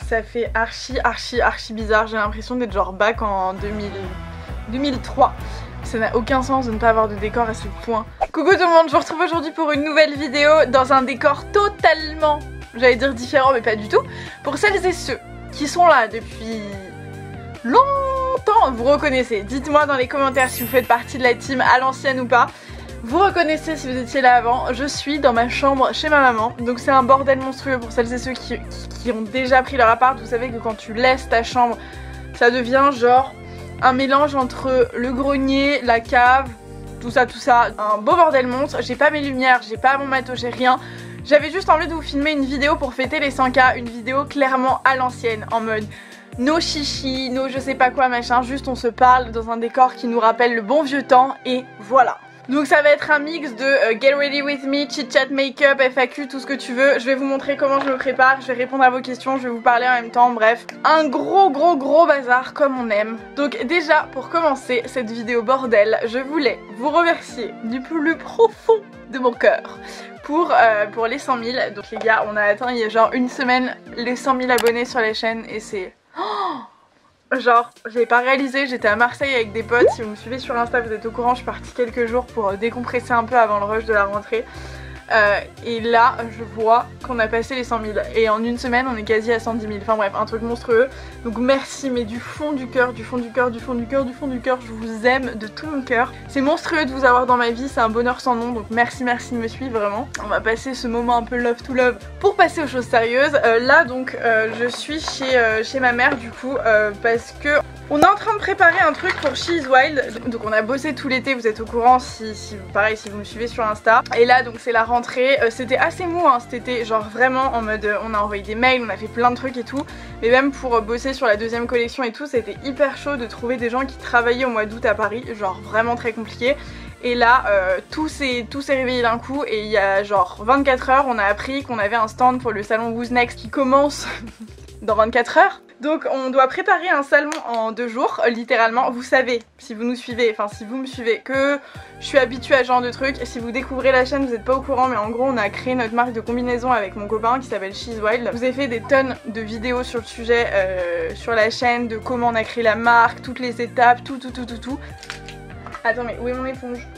ça fait archi bizarre. J'ai l'impression d'être genre back en 2003. Ça n'a aucun sens de ne pas avoir de décor à ce point. Coucou tout le monde, je vous retrouve aujourd'hui pour une nouvelle vidéo dans un décor totalement, j'allais dire différent mais pas du tout. Pour celles et ceux qui sont là depuis longtemps, vous reconnaissez. Dites-moi dans les commentaires si vous faites partie de la team à l'ancienne ou pas. Vous reconnaissez si vous étiez là avant. Je suis dans ma chambre chez ma maman. Donc c'est un bordel monstrueux pour celles et ceux qui ont déjà pris leur appart. Vous savez que quand tu laisses ta chambre, ça devient genre un mélange entre le grenier, la cave, tout ça, un beau bordel monstre. J'ai pas mes lumières, j'ai pas mon matos, j'ai rien. J'avais juste envie de vous filmer une vidéo pour fêter les 100K, une vidéo clairement à l'ancienne, en mode no chichi, no je sais pas quoi machin, juste on se parle dans un décor qui nous rappelle le bon vieux temps et voilà. Donc ça va être un mix de Get Ready With Me, Chit Chat Make-up, FAQ, tout ce que tu veux. Je vais vous montrer comment je me prépare, je vais répondre à vos questions, je vais vous parler en même temps, bref. Un gros bazar comme on aime. Donc déjà, pour commencer cette vidéo bordel, je voulais vous remercier du plus profond de mon cœur pour les 100 000. Donc les gars, on a atteint il y a genre une semaine les 100 000 abonnés sur la chaîne et c'est... genre, j'avais pas réalisé, j'étais à Marseille avec des potes, si vous me suivez sur Insta vous êtes au courant, je suis partie quelques jours pour décompresser un peu avant le rush de la rentrée. Et là, je vois qu'on a passé les 100 000 et en une semaine on est quasi à 110 000, enfin bref, un truc monstrueux. Donc merci, mais du fond du cœur, je vous aime de tout mon cœur. C'est monstrueux de vous avoir dans ma vie, c'est un bonheur sans nom, donc merci de me suivre vraiment. On va passer ce moment un peu love to love pour passer aux choses sérieuses. Là donc je suis chez ma mère du coup parce que on est en train de préparer un truc pour She Is Wild. Donc on a bossé tout l'été, vous êtes au courant pareil si vous me suivez sur Insta. Et là donc c'est la rentrée, c'était assez mou hein, cet été, genre vraiment en mode on a envoyé des mails, on a fait plein de trucs et tout. Mais même pour bosser sur la deuxième collection et tout, c'était hyper chaud de trouver des gens qui travaillaient au mois d'août à Paris, genre vraiment très compliqué. Et là tout s'est réveillé d'un coup et il y a genre 24 heures on a appris qu'on avait un stand pour le salon Who's Next qui commence dans 24 heures. Donc on doit préparer un salon en 2 jours, littéralement. Vous savez, si vous nous suivez, enfin si vous me suivez, que je suis habituée à ce genre de trucs. Si vous découvrez la chaîne, vous n'êtes pas au courant, mais en gros on a créé notre marque de combinaison avec mon copain qui s'appelle She Is Wild. Je vous ai fait des tonnes de vidéos sur le sujet, sur la chaîne, de comment on a créé la marque, toutes les étapes, tout. Attends mais où est mon éponge?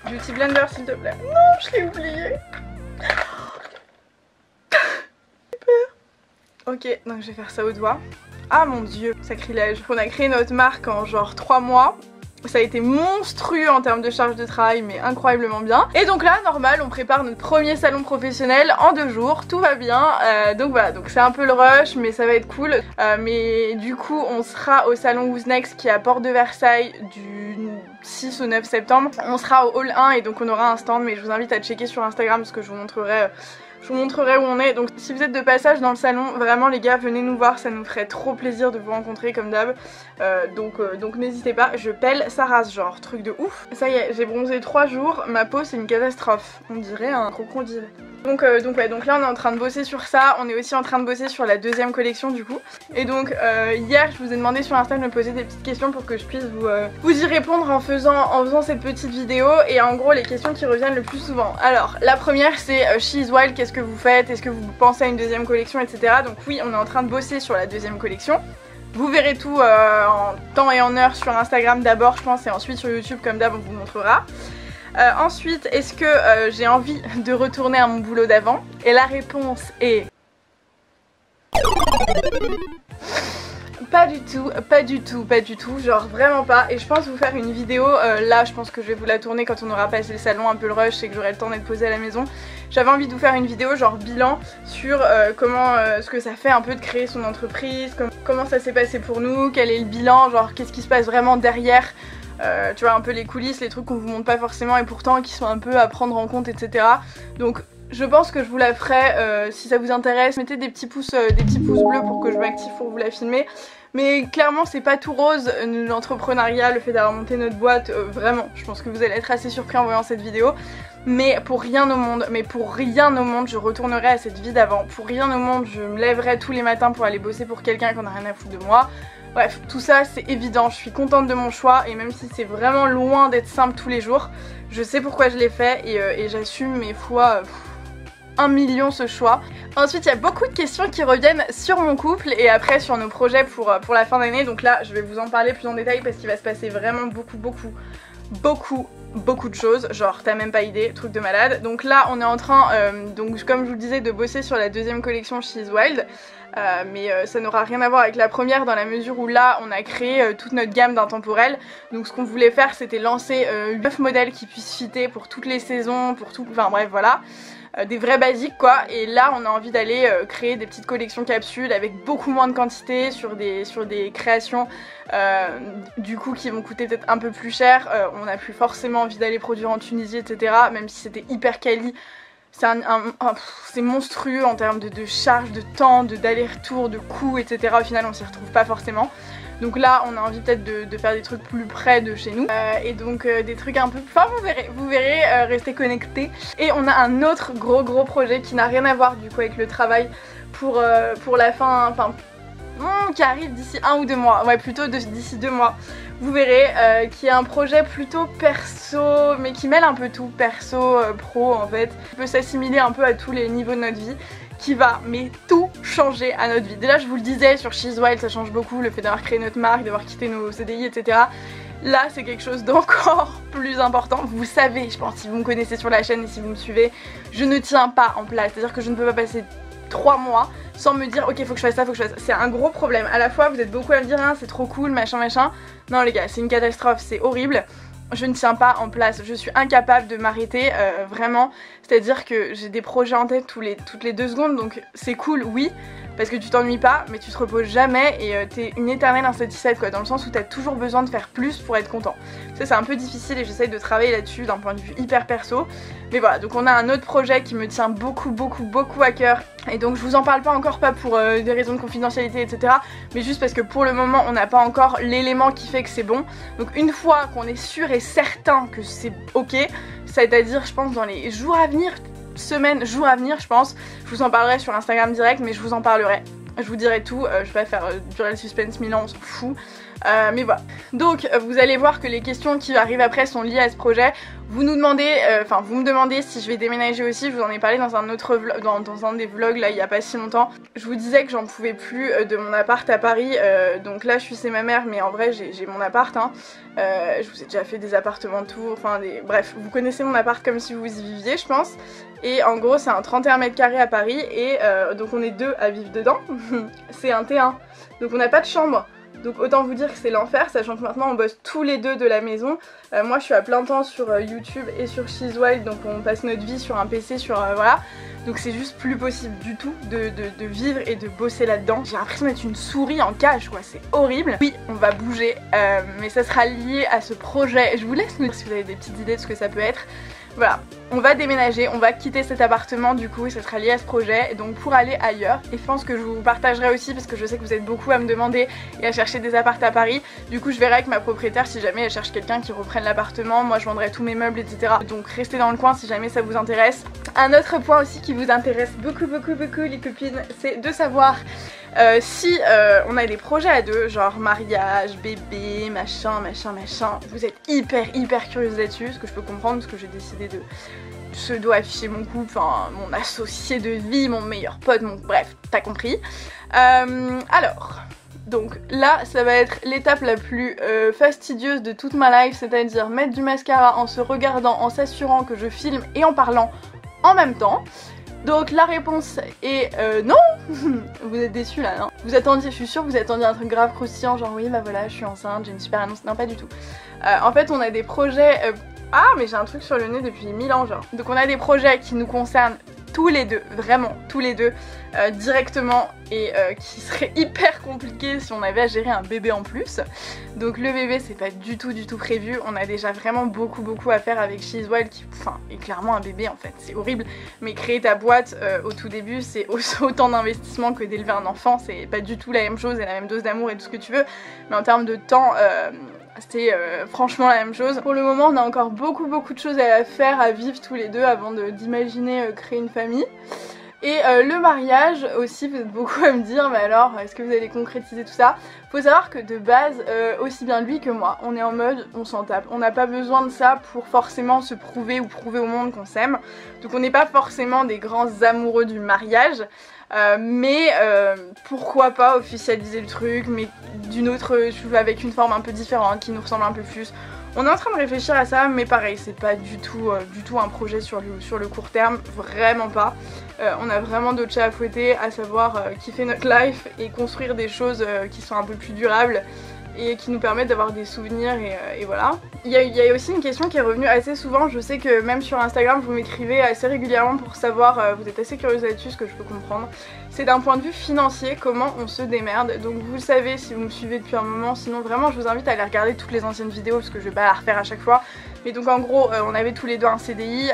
Beauty Blender s'il te plaît. Non, je l'ai oublié. Ok, donc je vais faire ça au doigt. Ah mon dieu, sacrilège. On a créé notre marque en genre 3 mois. Ça a été monstrueux en termes de charge de travail, mais incroyablement bien. Et donc là, normal, on prépare notre premier salon professionnel en 2 jours, tout va bien. Donc voilà, donc c'est un peu le rush, mais ça va être cool. Mais du coup, on sera au salon Who's Next qui est à Porte de Versailles du 6 au 9 septembre. On sera au hall 1 et donc on aura un stand, mais je vous invite à checker sur Instagram parce que je vous montrerai où on est. Donc si vous êtes de passage dans le salon, vraiment les gars, venez nous voir, ça nous ferait trop plaisir de vous rencontrer comme d'hab. Donc n'hésitez pas, je pèle sa race, genre truc de ouf. Ça y est, j'ai bronzé 3 jours, ma peau c'est une catastrophe, on dirait un crocodile. Donc là on est en train de bosser sur ça, on est aussi en train de bosser sur la deuxième collection du coup. Et donc hier je vous ai demandé sur Insta de me poser des petites questions pour que je puisse vous y répondre en faisant cette petite vidéo. Et en gros les questions qui reviennent le plus souvent. Alors la première c'est She Is Wild, qu'est-ce que vous faites? Est-ce que vous pensez à une deuxième collection, etc. Donc oui, on est en train de bosser sur la deuxième collection. Vous verrez tout en temps et en heure sur Instagram d'abord je pense, et ensuite sur YouTube comme d'hab on vous montrera. Ensuite, est-ce que j'ai envie de retourner à mon boulot d'avant? Et la réponse est... Pas du tout, genre vraiment pas. Et je pense vous faire une vidéo, là je pense que je vais vous la tourner quand on aura passé le salon, un peu le rush et que j'aurai le temps d'être posée à la maison. J'avais envie de vous faire une vidéo genre bilan sur comment, ce que ça fait un peu de créer son entreprise, comment ça s'est passé pour nous, quel est le bilan, genre qu'est-ce qui se passe vraiment derrière. Tu vois un peu les coulisses, les trucs qu'on vous montre pas forcément et pourtant qui sont un peu à prendre en compte, etc. Donc je pense que je vous la ferai si ça vous intéresse. Mettez des petits pouces bleus pour que je m'active pour vous la filmer. Mais clairement c'est pas tout rose l'entrepreneuriat, le fait d'avoir monté notre boîte, vraiment. Je pense que vous allez être assez surpris en voyant cette vidéo. Mais pour rien au monde, je retournerai à cette vie d'avant. Pour rien au monde, je me lèverai tous les matins pour aller bosser pour quelqu'un qui en a rien à foutre de moi. Bref, tout ça c'est évident, je suis contente de mon choix et même si c'est vraiment loin d'être simple tous les jours, je sais pourquoi je l'ai fait et j'assume mes fois 1 million ce choix. Ensuite il y a beaucoup de questions qui reviennent sur mon couple et après sur nos projets pour la fin d'année. Donc là je vais vous en parler plus en détail parce qu'il va se passer vraiment beaucoup de choses, genre t'as même pas idée, truc de malade. Donc là on est en train, donc comme je vous le disais, de bosser sur la deuxième collection She's Wild. Mais ça n'aura rien à voir avec la première dans la mesure où là on a créé toute notre gamme d'intemporels. Donc ce qu'on voulait faire c'était lancer 9 modèles qui puissent fitter pour toutes les saisons, pour tout, enfin bref voilà. Des vrais basiques quoi, et là on a envie d'aller créer des petites collections capsules avec beaucoup moins de quantité sur des créations du coup qui vont coûter peut-être un peu plus cher. On n'a plus forcément envie d'aller produire en Tunisie etc, même si c'était hyper quali. C'est monstrueux en termes de charge, de temps, d'aller-retour, de coûts etc. Au final on s'y retrouve pas forcément. Donc là on a envie peut-être de faire des trucs plus près de chez nous et donc des trucs un peu... Enfin vous verrez, restez connectés. Et on a un autre gros projet qui n'a rien à voir du coup avec le travail pour la fin, enfin qui arrive d'ici 1 ou 2 mois, ouais plutôt d'ici 2 mois. Vous verrez, qui est un projet plutôt perso, mais qui mêle un peu tout, perso, pro en fait. Il peut s'assimiler un peu à tous les niveaux de notre vie, qui va mais tout changer à notre vie. Déjà je vous le disais, sur She's Wild ça change beaucoup, le fait d'avoir créé notre marque, d'avoir quitté nos CDI etc. Là c'est quelque chose d'encore plus important. Vous savez, je pense, si vous me connaissez sur la chaîne et si vous me suivez, je ne tiens pas en place, c'est à dire que je ne peux pas passer 3 mois sans me dire ok faut que je fasse ça, faut que je fasse ça. C'est un gros problème. À la fois vous êtes beaucoup à me dire hein, c'est trop cool machin. Non les gars c'est une catastrophe, c'est horrible. Je ne tiens pas en place, je suis incapable de m'arrêter vraiment, c'est à dire que j'ai des projets en tête toutes les 2 secondes donc c'est cool oui parce que tu t'ennuies pas mais tu te reposes jamais et t'es une éternelle insatisfaite quoi, dans le sens où t'as toujours besoin de faire plus pour être content. Ça c'est un peu difficile et j'essaye de travailler là-dessus d'un point de vue hyper perso, mais voilà. Donc on a un autre projet qui me tient beaucoup à cœur et donc je vous en parle pas encore, pas pour des raisons de confidentialité etc, mais juste parce que pour le moment on n'a pas encore l'élément qui fait que c'est bon. Donc une fois qu'on est sûr et certain que c'est ok, c'est-à-dire je pense dans les jours à venir, jours à venir je pense, je vous en parlerai sur Instagram direct, mais je vous en parlerai, je vous dirai tout, je vais pas faire durer le suspense 1000 ans, on s'en fout. Mais voilà, donc vous allez voir que les questions qui arrivent après sont liées à ce projet. Vous nous demandez, enfin vous me demandez si je vais déménager aussi, je vous en ai parlé dans un autre vlog, dans un des vlogs là il y a pas si longtemps. Je vous disais que j'en pouvais plus de mon appart à Paris, donc là je suis chez ma mère mais en vrai j'ai mon appart hein. Je vous ai déjà fait des appartements tours, enfin bref, vous connaissez mon appart comme si vous y viviez je pense. Et en gros c'est un 31 mètres carrés à Paris et donc on est 2 à vivre dedans. C'est un T1, donc on n'a pas de chambre. Donc autant vous dire que c'est l'enfer, sachant que maintenant on bosse tous les deux de la maison. Moi je suis à plein temps sur YouTube et sur She's Wild, donc on passe notre vie sur un PC, sur voilà. Donc c'est juste plus possible du tout de vivre et de bosser là-dedans. J'ai l'impression d'être une souris en cage quoi, c'est horrible. Oui, on va bouger, mais ça sera lié à ce projet. Je vous laisse me dire si vous avez des petites idées de ce que ça peut être. Voilà, on va déménager, on va quitter cet appartement du coup et ça sera lié à ce projet, donc pour aller ailleurs. Et je pense que je vous partagerai aussi parce que je sais que vous êtes beaucoup à me demander et à chercher des apparts à Paris. Du coup je verrai avec ma propriétaire si jamais elle cherche quelqu'un qui reprenne l'appartement. Moi je vendrai tous mes meubles etc. Donc restez dans le coin si jamais ça vous intéresse. Un autre point aussi qui vous intéresse beaucoup les copines, c'est de savoir si on a des projets à deux, genre mariage, bébé, machin, vous êtes hyper curieuse là-dessus, ce que je peux comprendre parce que j'ai décidé de pseudo-afficher mon couple, enfin mon associé de vie, mon meilleur pote, bref, t'as compris. Alors, donc là ça va être l'étape la plus fastidieuse de toute ma life, c'est-à-dire mettre du mascara en se regardant, en s'assurant que je filme et en parlant en même temps. Donc la réponse est non. Vous êtes déçus là, hein. Vous attendiez, je suis sûre que vous attendiez un truc grave croustillant, genre oui bah voilà je suis enceinte, j'ai une super annonce. Non pas du tout. En fait on a des projets... Ah mais j'ai un truc sur le nez depuis 1000 ans genre. Donc on a des projets qui nous concernent tous les deux, vraiment tous les deux, directement et qui serait hyper compliqué si on avait à gérer un bébé en plus. Donc le bébé c'est pas du tout prévu, on a déjà vraiment beaucoup à faire avec She's Wild qui est clairement un bébé en fait, c'est horrible. Mais créer ta boîte au tout début c'est autant d'investissement que d'élever un enfant, c'est pas du tout la même chose et la même dose d'amour et tout ce que tu veux, mais en termes de temps c'est franchement la même chose. Pour le moment on a encore beaucoup de choses à faire, à vivre tous les deux avant d'imaginer créer une famille. Et le mariage aussi, vous êtes beaucoup à me dire, mais alors est-ce que vous allez concrétiser tout ça? Faut savoir que de base, aussi bien lui que moi, on est en mode on s'en tape. On n'a pas besoin de ça pour forcément se prouver ou prouver au monde qu'on s'aime. Donc on n'est pas forcément des grands amoureux du mariage. Mais pourquoi pas officialiser le truc, mais d'une autre, avec une forme un peu différente, qui nous ressemble un peu plus. On est en train de réfléchir à ça, mais pareil, c'est pas du tout un projet sur le court terme, vraiment pas. On a vraiment d'autres chats à fouetter, à savoir kiffer notre life et construire des choses qui sont un peu plus durables et qui nous permettent d'avoir des souvenirs et voilà. Il y a aussi une question qui est revenue assez souvent, je sais que même sur Instagram vous m'écrivez assez régulièrement pour savoir, vous êtes assez curieuse là-dessus, ce que je peux comprendre. C'est d'un point de vue financier, comment on se démerde. Donc vous le savez si vous me suivez depuis un moment, sinon vraiment je vous invite à aller regarder toutes les anciennes vidéos parce que je vais pas la refaire à chaque fois. Mais donc en gros on avait tous les deux un CDI,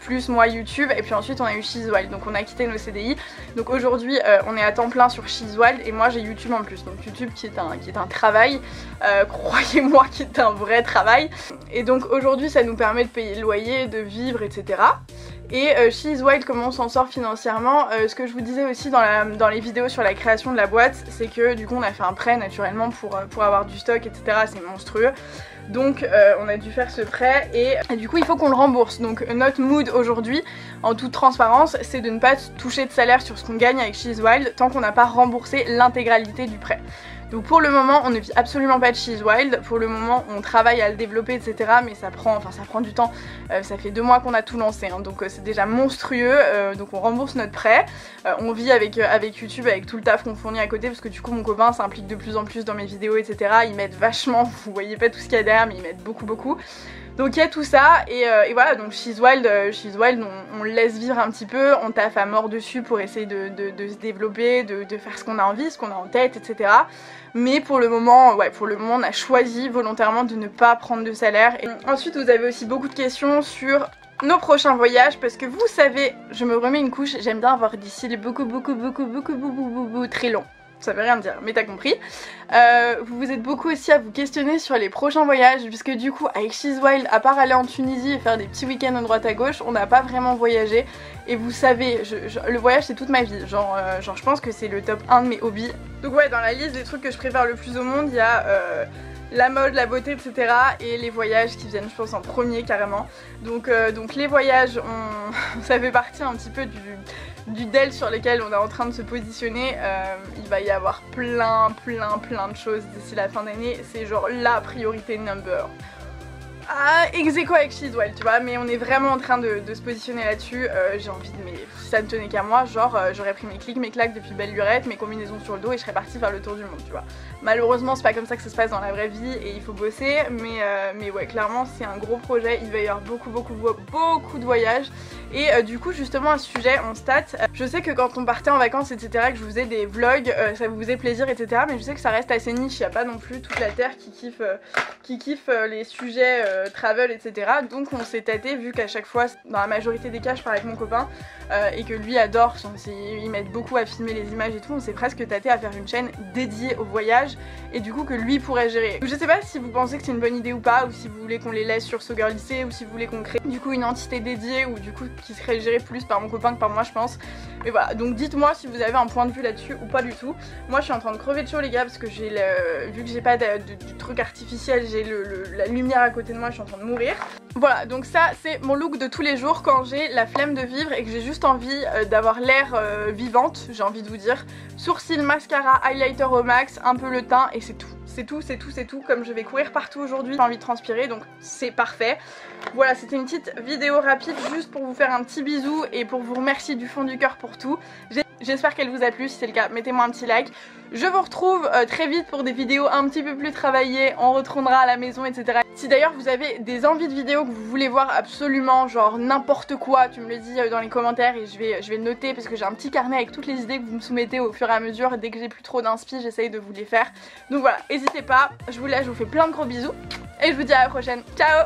plus moi YouTube, et puis ensuite on a eu She's Wild, donc on a quitté nos CDI. Donc aujourd'hui on est à temps plein sur She's Wild et moi j'ai YouTube en plus, donc YouTube qui est un travail, croyez-moi qui est un vrai travail. Et donc aujourd'hui ça nous permet de payer le loyer, de vivre, etc. Et She's Wild, comment on s'en sort financièrement, ce que je vous disais aussi dans les vidéos sur la création de la boîte, c'est que du coup on a fait un prêt naturellement pour avoir du stock, etc. C'est monstrueux. Donc on a dû faire ce prêt et du coup il faut qu'on le rembourse. Donc notre mood aujourd'hui, en toute transparence, c'est de ne pas toucher de salaire sur ce qu'on gagne avec She's Wild tant qu'on n'a pas remboursé l'intégralité du prêt. Donc pour le moment on ne vit absolument pas de She's Wild, pour le moment on travaille à le développer, etc. Mais ça prend du temps, ça fait 2 mois qu'on a tout lancé, hein, donc c'est déjà monstrueux, donc on rembourse notre prêt, on vit avec YouTube, avec tout le taf qu'on fournit à côté, parce que du coup mon copain s'implique de plus en plus dans mes vidéos, etc. Il m'aide vachement, vous voyez pas tout ce qu'il y a derrière mais il m'aide beaucoup. Donc il y a tout ça et voilà, donc She's Wild on le laisse vivre un petit peu, on taffe à mort dessus pour essayer de se développer, de faire ce qu'on a envie, ce qu'on a en tête, etc. Mais pour le moment, on a choisi volontairement de ne pas prendre de salaire. Et ensuite vous avez aussi beaucoup de questions sur nos prochains voyages, parce que vous savez, je me remets une couche, j'aime bien avoir des cils beaucoup très longs. Ça veut rien dire, mais t'as compris. Vous vous êtes beaucoup aussi à vous questionner sur les prochains voyages, puisque du coup avec She's Wild, à part aller en Tunisie et faire des petits week-ends à droite à gauche, on n'a pas vraiment voyagé. Et vous savez, le voyage c'est toute ma vie, genre je pense que c'est le top 1 de mes hobbies. Donc ouais, dans la liste des trucs que je préfère le plus au monde, il y a la mode, la beauté, etc. et les voyages qui viennent je pense en premier carrément. Donc les voyages, ça fait partie un petit peu du DEL sur lesquels on est en train de se positionner. Il va y avoir plein de choses d'ici la fin d'année, c'est genre la priorité number. Ex aequo avec She's Wild, tu vois, mais on est vraiment en train de se positionner là-dessus. J'ai envie de, mais si ça ne tenait qu'à moi, genre j'aurais pris mes clics, mes claques depuis belle lurette, mes combinaisons sur le dos et je serais partie faire le tour du monde, tu vois. Malheureusement c'est pas comme ça que ça se passe dans la vraie vie et il faut bosser, mais ouais, clairement c'est un gros projet, il va y avoir beaucoup de voyages. Et du coup justement à ce sujet, on stat, je sais que quand on partait en vacances, etc., que je vous faisais des vlogs, ça vous faisait plaisir, etc., mais je sais que ça reste assez niche, il n'y a pas non plus toute la terre qui kiffe les sujets travel, etc. Donc on s'est tâté, vu qu'à chaque fois, dans la majorité des cas, je parle avec mon copain et que lui adore, il m'aide beaucoup à filmer les images et tout, on s'est presque tâté à faire une chaîne dédiée au voyage et du coup que lui pourrait gérer. Je sais pas si vous pensez que c'est une bonne idée ou pas, ou si vous voulez qu'on les laisse sur So Girl Lycée, ou si vous voulez qu'on crée du coup une entité dédiée, ou du coup qui serait gérée plus par mon copain que par moi je pense. Mais voilà, donc dites-moi si vous avez un point de vue là-dessus ou pas du tout. Moi je suis en train de crever de chaud les gars, parce que j'ai vu que j'ai pas du truc artificiel, j'ai la lumière à côté de moi, je suis en train de mourir. Voilà, donc ça c'est mon look de tous les jours quand j'ai la flemme de vivre et que j'ai juste envie d'avoir l'air vivante, j'ai envie de vous dire. Sourcils, mascara, highlighter au max, un peu le teint et c'est tout. C'est tout, comme je vais courir partout aujourd'hui, j'ai envie de transpirer, donc c'est parfait. Voilà, c'était une petite vidéo rapide juste pour vous faire un petit bisou et pour vous remercier du fond du cœur pour tout. J'espère qu'elle vous a plu, si c'est le cas, mettez-moi un petit like. Je vous retrouve très vite pour des vidéos un petit peu plus travaillées, on retournera à la maison, etc. Si d'ailleurs vous avez des envies de vidéos que vous voulez voir absolument, genre n'importe quoi, tu me le dis dans les commentaires et je vais le noter parce que j'ai un petit carnet avec toutes les idées que vous me soumettez au fur et à mesure. Et dès que j'ai plus trop d'inspi, j'essaye de vous les faire. Donc voilà, n'hésitez pas, je vous laisse, je vous fais plein de gros bisous et je vous dis à la prochaine. Ciao!